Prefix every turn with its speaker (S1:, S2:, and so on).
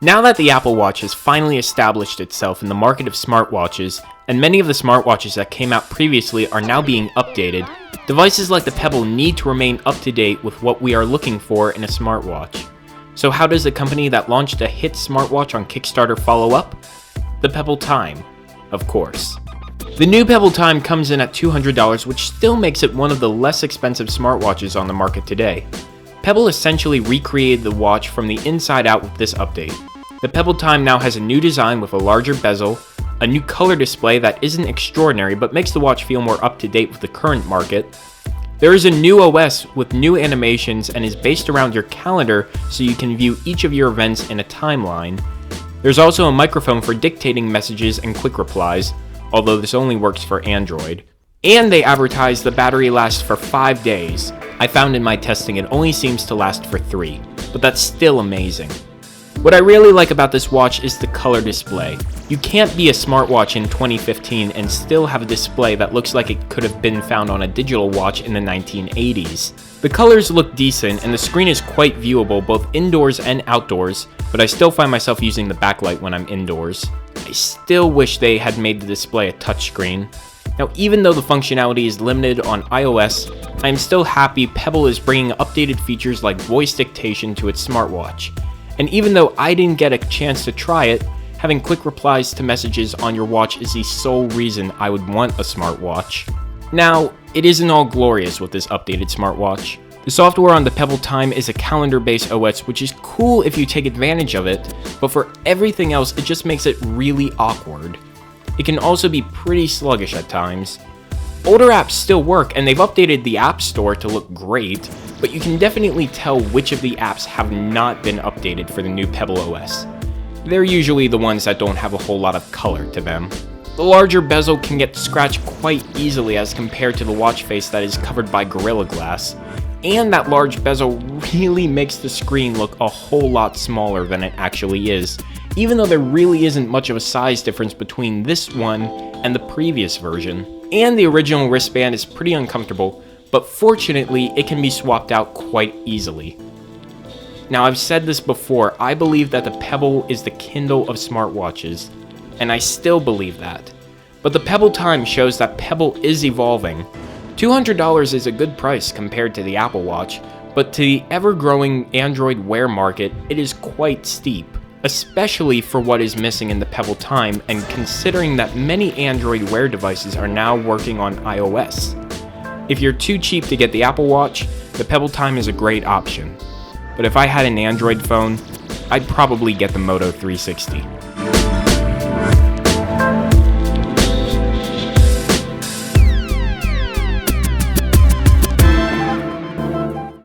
S1: Now that the Apple Watch has finally established itself in the market of smartwatches, and many of the smartwatches that came out previously are now being updated, devices like the Pebble need to remain up to date with what we are looking for in a smartwatch. So how does the company that launched a hit smartwatch on Kickstarter follow up? The Pebble Time, of course. The new Pebble Time comes in at $200, which still makes it one of the less expensive smartwatches on the market today. Pebble essentially recreated the watch from the inside out with this update. The Pebble Time now has a new design with a larger bezel, a new color display that isn't extraordinary but makes the watch feel more up to date with the current market. There is a new OS with new animations and is based around your calendar so you can view each of your events in a timeline. There's also a microphone for dictating messages and quick replies, although this only works for Android. And they advertise the battery lasts for 5 days. I found in my testing it only seems to last for 3, but that's still amazing. What I really like about this watch is the color display. You can't be a smartwatch in 2015 and still have a display that looks like it could have been found on a digital watch in the 1980s. The colors look decent and the screen is quite viewable both indoors and outdoors, but I still find myself using the backlight when I'm indoors. I still wish they had made the display a touchscreen. Now, even though the functionality is limited on iOS, I am still happy Pebble is bringing updated features like voice dictation to its smartwatch. And even though I didn't get a chance to try it, having quick replies to messages on your watch is the sole reason I would want a smartwatch. Now, it isn't all glorious with this updated smartwatch. The software on the Pebble Time is a calendar-based OS, which is cool if you take advantage of it, but for everything else, it just makes it really awkward. It can also be pretty sluggish at times. Older apps still work, and they've updated the App Store to look great, but you can definitely tell which of the apps have not been updated for the new Pebble OS. They're usually the ones that don't have a whole lot of color to them. The larger bezel can get scratched quite easily as compared to the watch face that is covered by Gorilla Glass, and that large bezel really makes the screen look a whole lot smaller than it actually is, even though there really isn't much of a size difference between this one and the previous version. And the original wristband is pretty uncomfortable, but fortunately it can be swapped out quite easily. Now, I've said this before, I believe that the Pebble is the Kindle of smartwatches, and I still believe that. But the Pebble Time shows that Pebble is evolving. $200 is a good price compared to the Apple Watch, but to the ever-growing Android Wear market, it is quite steep, especially for what is missing in the Pebble Time and considering that many Android Wear devices are now working on iOS. If you're too cheap to get the Apple Watch, the Pebble Time is a great option. But if I had an Android phone, I'd probably get the Moto 360.